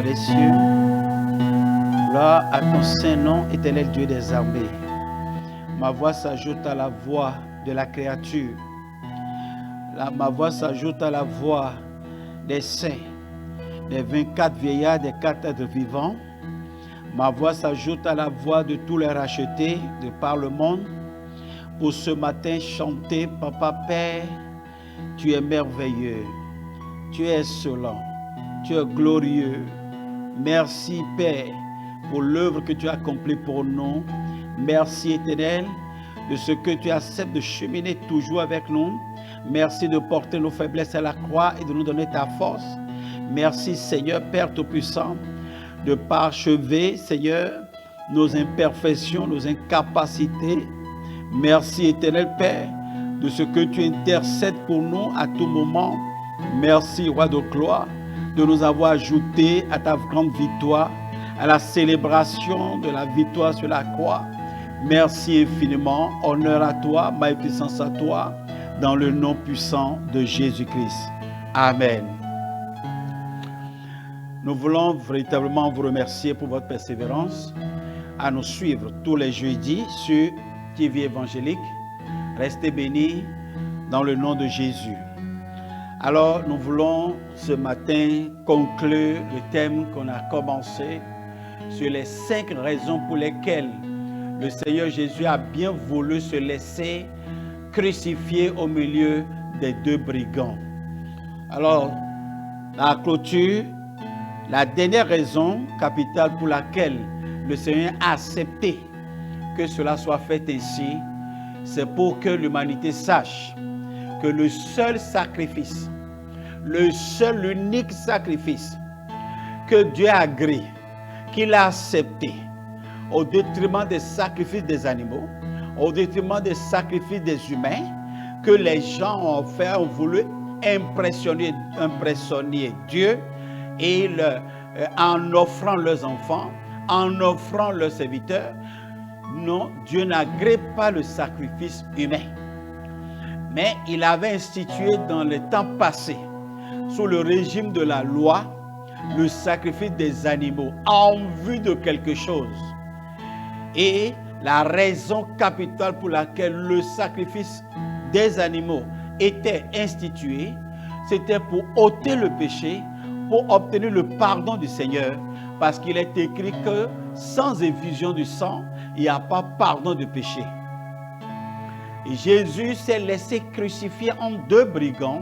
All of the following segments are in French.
roi des cieux. Gloire à ton saint nom, éternel Dieu des armées. Ma voix s'ajoute à la voix de la créature. Ma voix s'ajoute à la voix des saints, des 24 vieillards, des 4 êtres vivants. Ma voix s'ajoute à la voix de tous les rachetés de par le monde. Pour ce matin, chanter, Papa Père, tu es merveilleux, tu es excellent, tu es glorieux. Merci Père pour l'œuvre que tu as accomplie pour nous. Merci Éternel de ce que tu acceptes de cheminer toujours avec nous. Merci de porter nos faiblesses à la croix et de nous donner ta force. Merci Seigneur Père Tout-Puissant de parachever Seigneur nos imperfections, nos incapacités. Merci Éternel Père de ce que tu intercèdes pour nous à tout moment. Merci Roi de gloire de nous avoir ajoutés à ta grande victoire, à la célébration de la victoire sur la croix. Merci infiniment, honneur à toi, magnificence à toi, dans le nom puissant de Jésus-Christ. Amen. Nous voulons véritablement vous remercier pour votre persévérance à nous suivre tous les jeudis sur TV évangélique. Restez bénis dans le nom de Jésus. Alors, nous voulons ce matin conclure le thème qu'on a commencé sur les 5 raisons pour lesquelles le Seigneur Jésus a bien voulu se laisser crucifier au milieu des 2 brigands. Alors, la clôture, la dernière raison capitale pour laquelle le Seigneur a accepté que cela soit fait ainsi, c'est pour que l'humanité sache que le seul sacrifice, l'unique sacrifice que Dieu a agréé, qu'il a accepté, au détriment des sacrifices des animaux, au détriment des sacrifices des humains, que les gens ont fait, ont voulu impressionner Dieu, et en offrant leurs enfants, en offrant leurs serviteurs. Non, Dieu n'agrée pas le sacrifice humain. Mais il avait institué dans les temps passés, sous le régime de la loi, le sacrifice des animaux en vue de quelque chose. Et la raison capitale pour laquelle le sacrifice des animaux était institué, c'était pour ôter le péché, pour obtenir le pardon du Seigneur, parce qu'il est écrit que sans effusion du sang, il n'y a pas pardon de péché. Et Jésus s'est laissé crucifier en 2 brigands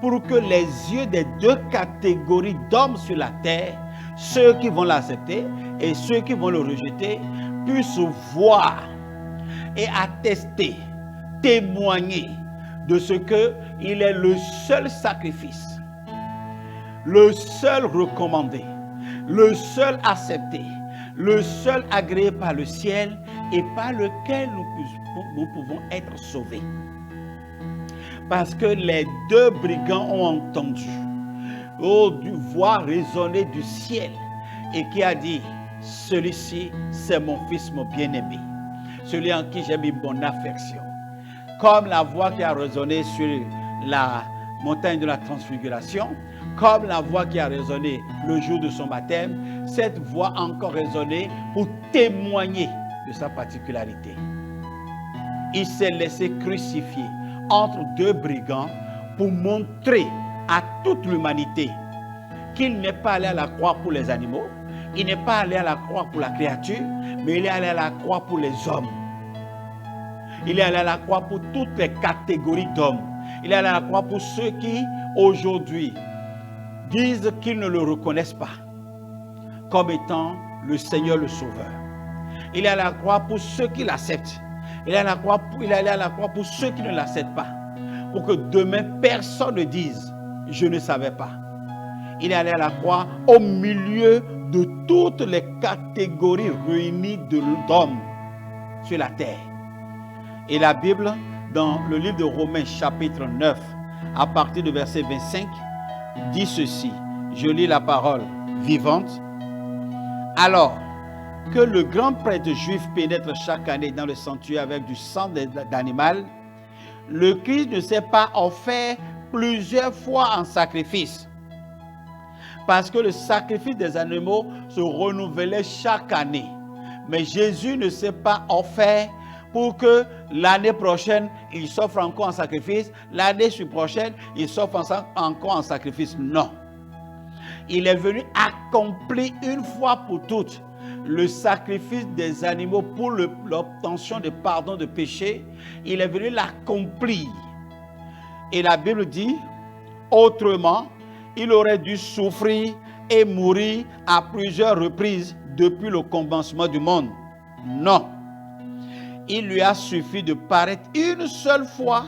pour que les yeux des 2 catégories d'hommes sur la terre, ceux qui vont l'accepter et ceux qui vont le rejeter, puissent voir et attester, témoigner de ce qu'il est le seul sacrifice, le seul recommandé, le seul accepté, le seul agréé par le ciel et par lequel nous pouvons être sauvés. Parce que les 2 brigands ont entendu, du voix résonner du ciel et qui a dit, celui-ci c'est mon fils, mon bien-aimé, celui en qui j'ai mis mon affection. Comme la voix qui a résonné sur la montagne de la transfiguration, comme la voix qui a résonné le jour de son baptême, cette voix a encore résonné pour témoigner de sa particularité. Il s'est laissé crucifier entre 2 brigands pour montrer à toute l'humanité qu'il n'est pas allé à la croix pour les animaux, il n'est pas allé à la croix pour la créature, mais il est allé à la croix pour les hommes. Il est allé à la croix pour toutes les catégories d'hommes. Il est allé à la croix pour ceux qui, aujourd'hui, disent qu'ils ne le reconnaissent pas comme étant le Seigneur le Sauveur. Il est à la croix pour ceux qui l'acceptent. Il est allé à la croix pour ceux qui ne l'acceptent pas. Pour que demain, personne ne dise « je ne savais pas ». Il est allé à la croix au milieu de toutes les catégories réunies d'hommes sur la terre. Et la Bible, dans le livre de Romains chapitre 9, à partir du verset 25, dit ceci. Je lis la parole vivante. Alors que le grand prêtre juif pénètre chaque année dans le sanctuaire avec du sang d'animal, le Christ ne s'est pas offert plusieurs fois en sacrifice, Parce que le sacrifice des animaux se renouvelait chaque année. Mais Jésus ne s'est pas offert pour que l'année prochaine, il s'offre encore en sacrifice. L'année prochaine, il s'offre encore en sacrifice. Non. Il est venu accomplir une fois pour toutes le sacrifice des animaux pour l'obtention de pardon de péché. Il est venu l'accomplir. Et la Bible dit, autrement, il aurait dû souffrir et mourir à plusieurs reprises depuis le commencement du monde. Non. Il lui a suffi de paraître une seule fois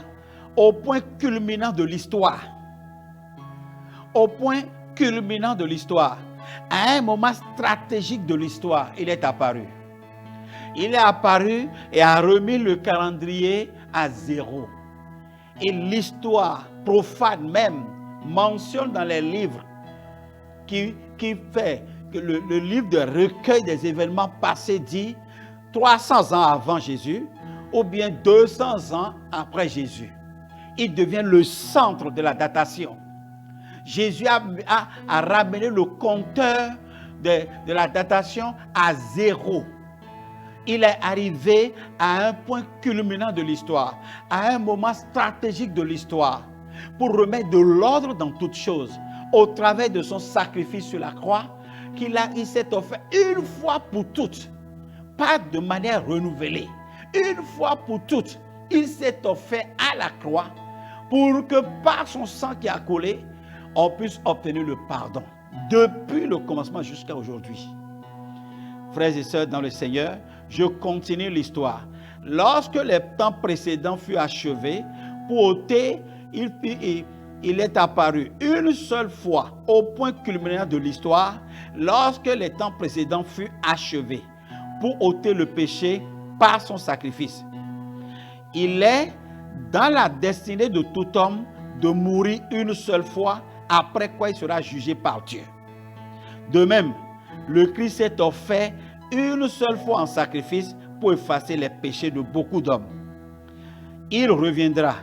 au point culminant de l'histoire. Au point culminant de l'histoire. À un moment stratégique de l'histoire, il est apparu. Il est apparu et a remis le calendrier à zéro. Et l'histoire profane même mentionne dans les livres qui fait que le livre de recueil des événements passés dit 300 ans avant Jésus ou bien 200 ans après Jésus. Il devient le centre de la datation. Jésus a ramené le compteur de la datation à zéro. Il est arrivé à un point culminant de l'histoire, à un moment stratégique de l'histoire, pour remettre de l'ordre dans toutes choses, au travers de son sacrifice sur la croix, il s'est offert une fois pour toutes, pas de manière renouvelée. Une fois pour toutes, il s'est offert à la croix pour que par son sang qui a coulé, on puisse obtenir le pardon depuis le commencement jusqu'à aujourd'hui. Frères et sœurs dans le Seigneur, je continue l'histoire. Lorsque les temps précédents furent achevés, pour ôter, il est apparu une seule fois au point culminant de l'histoire, lorsque les temps précédents furent achevés, pour ôter le péché par son sacrifice. Il est dans la destinée de tout homme de mourir une seule fois, après quoi il sera jugé par Dieu. De même, le Christ s'est offert une seule fois en sacrifice pour effacer les péchés de beaucoup d'hommes. Il reviendra,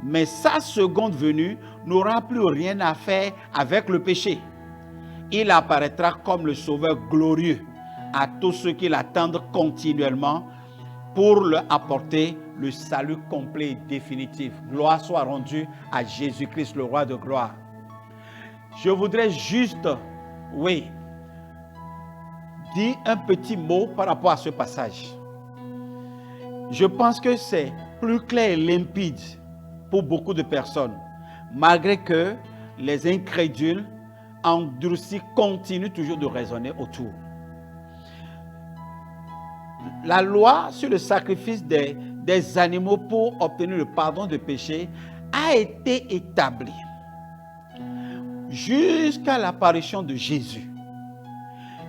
mais sa seconde venue n'aura plus rien à faire avec le péché. Il apparaîtra comme le Sauveur glorieux à tous ceux qui l'attendent continuellement pour leur apporter le salut complet et définitif. Gloire soit rendue à Jésus-Christ, le roi de gloire. Je voudrais juste, dire un petit mot par rapport à ce passage. Je pense que c'est plus clair et limpide pour beaucoup de personnes, malgré que les incrédules endurcis continuent toujours de raisonner autour. La loi sur le sacrifice des animaux pour obtenir le pardon de péché a été établie jusqu'à l'apparition de Jésus.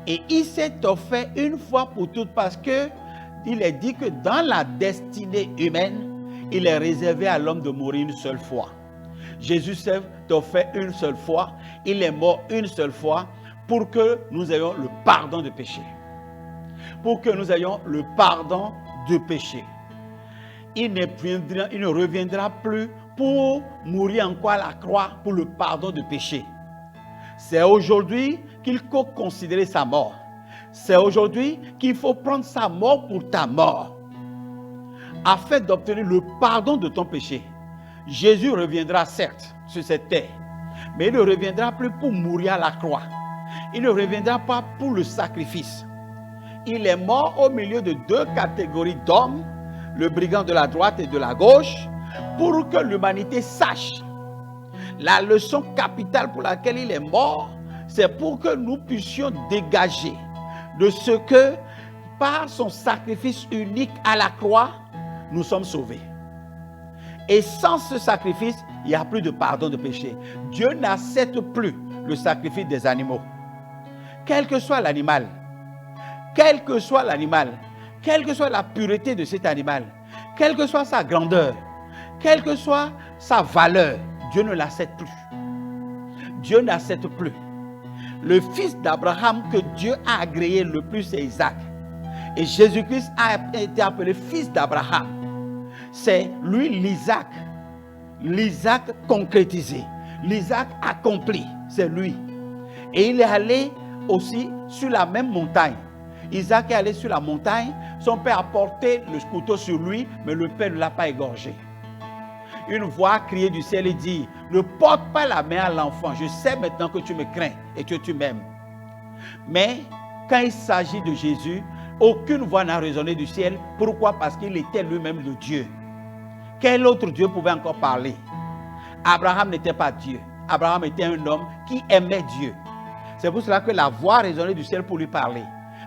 Et il s'est offert une fois pour toutes parce que il est dit que dans la destinée humaine, il est réservé à l'homme de mourir une seule fois. Jésus s'est offert une seule fois, il est mort une seule fois pour que nous ayons le pardon de péché. Pour que nous ayons le pardon de péché. Il ne reviendra plus pour mourir encore à la croix pour le pardon de péché. C'est aujourd'hui qu'il faut considérer sa mort. C'est aujourd'hui qu'il faut prendre sa mort pour ta mort, afin d'obtenir le pardon de ton péché. Jésus reviendra certes sur cette terre, mais il ne reviendra plus pour mourir à la croix. Il ne reviendra pas pour le sacrifice. Il est mort au milieu de deux catégories d'hommes, le brigand de la droite et de la gauche, pour que l'humanité sache. La leçon capitale pour laquelle il est mort, c'est pour que nous puissions dégager de ce que, par son sacrifice unique à la croix, nous sommes sauvés. Et sans ce sacrifice, il n'y a plus de pardon de péché. Dieu n'accepte plus le sacrifice des animaux. Quel que soit l'animal, quelle que soit la pureté de cet animal, quelle que soit sa grandeur, quelle que soit sa valeur, Dieu ne l'accepte plus. Dieu n'accepte plus. Le fils d'Abraham que Dieu a agréé le plus, c'est Isaac. Et Jésus-Christ a été appelé fils d'Abraham. C'est lui l'Isaac. L'Isaac concrétisé. L'Isaac accompli. C'est lui. Et il est allé aussi sur la même montagne. Isaac est allé sur la montagne. Son père a porté le couteau sur lui, mais le père ne l'a pas égorgé. Une voix a crié du ciel et dit, ne porte pas la main à l'enfant. Je sais maintenant que tu me crains et que tu m'aimes. Mais quand il s'agit de Jésus, aucune voix n'a résonné du ciel. Pourquoi? Parce qu'il était lui-même le Dieu. Quel autre Dieu pouvait encore parler? Abraham n'était pas Dieu. Abraham était un homme qui aimait Dieu. C'est pour cela que la voix résonnait du ciel pour lui parler.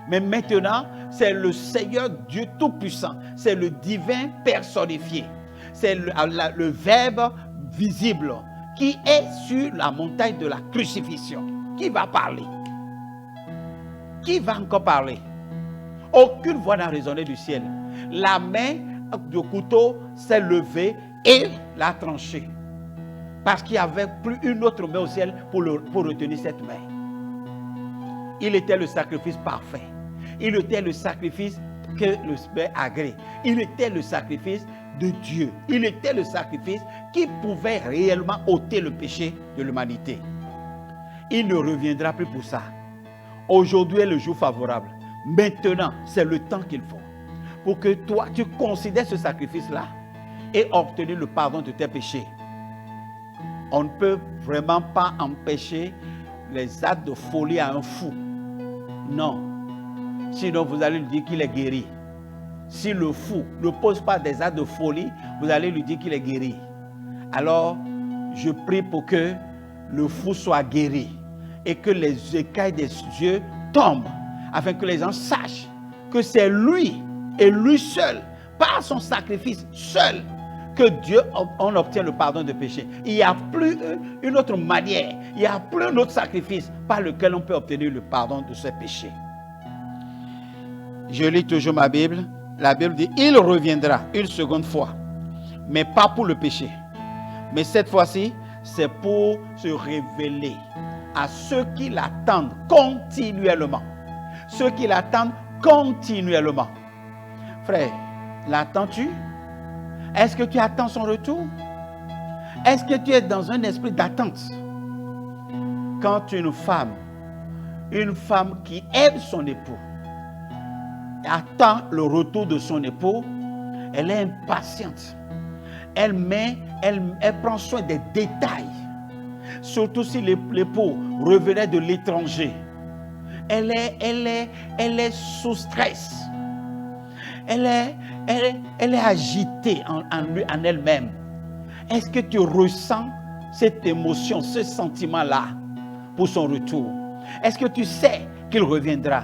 Mais maintenant, c'est le Seigneur Dieu Tout-Puissant. C'est le divin personnifié. C'est le Verbe visible qui est sur la montagne de la crucifixion. Qui va parler? Qui va encore parler? Aucune voix n'a résonné du ciel. La main du couteau s'est levée et l'a tranché. Parce qu'il n'y avait plus une autre main au ciel pour retenir cette main. Il était le sacrifice parfait. Il était le sacrifice que le Père agrée. Il était le sacrifice de Dieu. Il était le sacrifice qui pouvait réellement ôter le péché de l'humanité. Il ne reviendra plus pour ça. Aujourd'hui est le jour favorable. Maintenant, c'est le temps qu'il faut pour que toi, tu considères ce sacrifice-là et obtenir le pardon de tes péchés. On ne peut vraiment pas empêcher les actes de folie à un fou. Non. Sinon, vous allez lui dire qu'il est guéri. Si le fou ne pose pas des actes de folie, vous allez lui dire qu'il est guéri. Alors, je prie pour que le fou soit guéri et que les écailles des yeux tombent, afin que les gens sachent que c'est lui et lui seul, par son sacrifice seul, que Dieu, on obtient le pardon de péché. Il n'y a plus une autre manière, il n'y a plus un autre sacrifice par lequel on peut obtenir le pardon de ses péchés. Je lis toujours ma Bible. La Bible dit, il reviendra une seconde fois, mais pas pour le péché. Mais cette fois-ci, c'est pour se révéler à ceux qui l'attendent continuellement. Ceux qui l'attendent continuellement. Frère, l'attends-tu? Est-ce que tu attends son retour? Est-ce que tu es dans un esprit d'attente? Quand une femme qui aime son époux, attend le retour de son époux, elle est impatiente. Elle prend soin des détails. Surtout si l'époux revenait de l'étranger. Elle est sous stress. Elle est agitée en elle-même. Est-ce que tu ressens cette émotion, ce sentiment-là pour son retour? Est-ce que tu sais qu'il reviendra?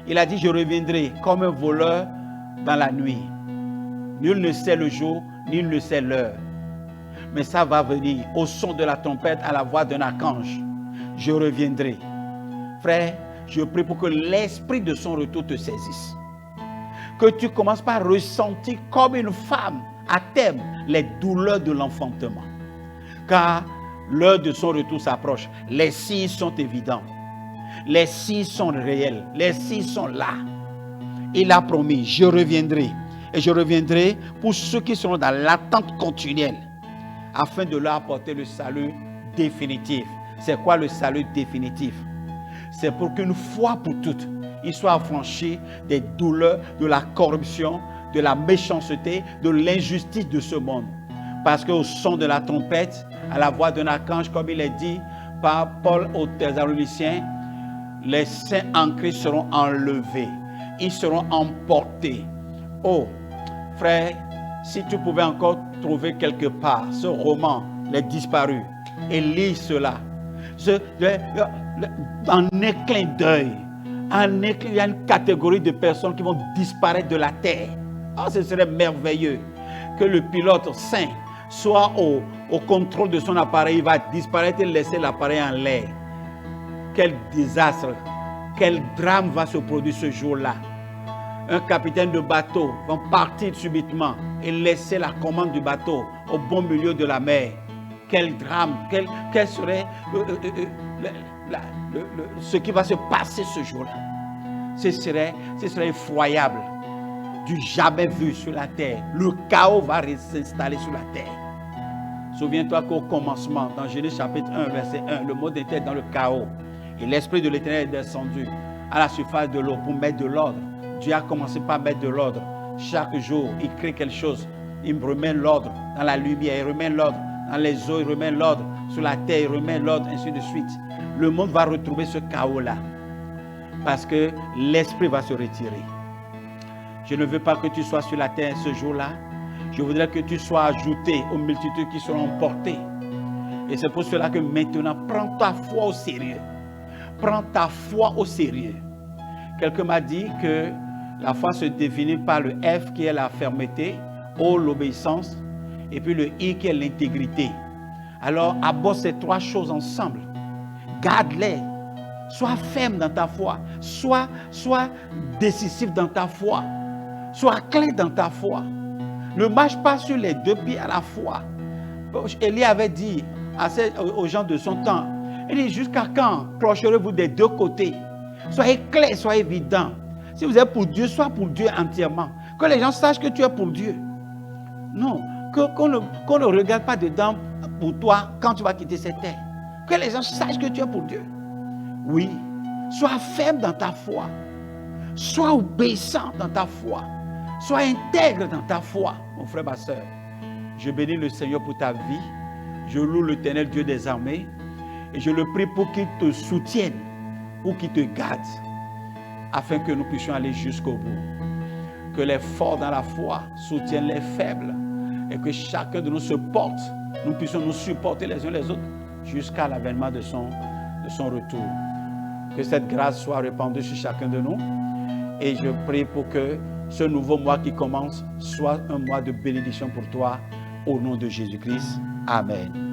Il a dit, je reviendrai comme un voleur dans la nuit. Nul ne sait le jour, nul ne sait l'heure. Mais ça va venir au son de la trompette, à la voix d'un archange. Je reviendrai. Frère, je prie pour que l'esprit de son retour te saisisse. Que tu commences par ressentir comme une femme à terme les douleurs de l'enfantement. Car l'heure de son retour s'approche. Les signes sont évidents. Les signes sont réels. Les signes sont là. Il a promis, je reviendrai. Et je reviendrai pour ceux qui seront dans l'attente continuelle, afin de leur apporter le salut définitif. C'est quoi le salut définitif? C'est pour qu'une fois pour toutes, il soit affranchi des douleurs, de la corruption, de la méchanceté, de l'injustice de ce monde. Parce qu'au son de la trompette, à la voix d'un archange, comme il est dit par Paul aux Thessaloniciens, les saints en Christ seront enlevés. Ils seront emportés. Oh, frère, si tu pouvais encore trouver quelque part ce roman, Les Disparus, et lis cela. En un clin d'œil, il y a une catégorie de personnes qui vont disparaître de la terre. Oh, ce serait merveilleux que le pilote saint soit au contrôle de son appareil. Il va disparaître et laisser l'appareil en l'air. Quel désastre, quel drame va se produire ce jour-là. Un capitaine de bateau va partir subitement et laisser la commande du bateau au bon milieu de la mer. Quel drame, quel serait ce qui va se passer ce jour-là. Ce serait effroyable, du jamais vu sur la terre. Le chaos va s'installer sur la terre. Souviens-toi qu'au commencement, dans Genèse chapitre 1, verset 1, le monde était dans le chaos. Et l'Esprit de l'Éternel est descendu à la surface de l'eau pour mettre de l'ordre. Dieu a commencé par mettre de l'ordre. Chaque jour, il crée quelque chose. Il remet l'ordre dans la lumière, il remet l'ordre dans les eaux, il remet l'ordre sur la terre, il remet l'ordre, ainsi de suite. Le monde va retrouver ce chaos-là parce que l'Esprit va se retirer. Je ne veux pas que tu sois sur la terre ce jour-là. Je voudrais que tu sois ajouté aux multitudes qui seront emportées. Et c'est pour cela que maintenant, prends ta foi au sérieux. Prends ta foi au sérieux. Quelqu'un m'a dit que la foi se définit par le F qui est la fermeté, O l'obéissance, et puis le I qui est l'intégrité. Alors, aborde ces trois choses ensemble. Garde-les. Sois ferme dans ta foi. Sois décisif dans ta foi. Sois clair dans ta foi. Ne marche pas sur les deux pieds à la fois. Élie avait dit aux gens de son temps, il dit, jusqu'à quand clocherez-vous des deux côtés? Soyez clair, soyez évident. Si vous êtes pour Dieu, sois pour Dieu entièrement. Que les gens sachent que tu es pour Dieu. Non, qu'on ne regarde pas dedans pour toi quand tu vas quitter cette terre. Que les gens sachent que tu es pour Dieu. Oui, sois ferme dans ta foi. Sois obéissant dans ta foi. Sois intègre dans ta foi, mon frère, ma soeur. Je bénis le Seigneur pour ta vie. Je loue l'Éternel Dieu des armées. Et je le prie pour qu'il te soutienne, pour qu'il te garde, afin que nous puissions aller jusqu'au bout. Que les forts dans la foi soutiennent les faibles. Et que chacun de nous se porte. Nous puissions nous supporter les uns les autres jusqu'à l'avènement de son retour. Que cette grâce soit répandue sur chacun de nous. Et je prie pour que ce nouveau mois qui commence soit un mois de bénédiction pour toi, au nom de Jésus-Christ. Amen.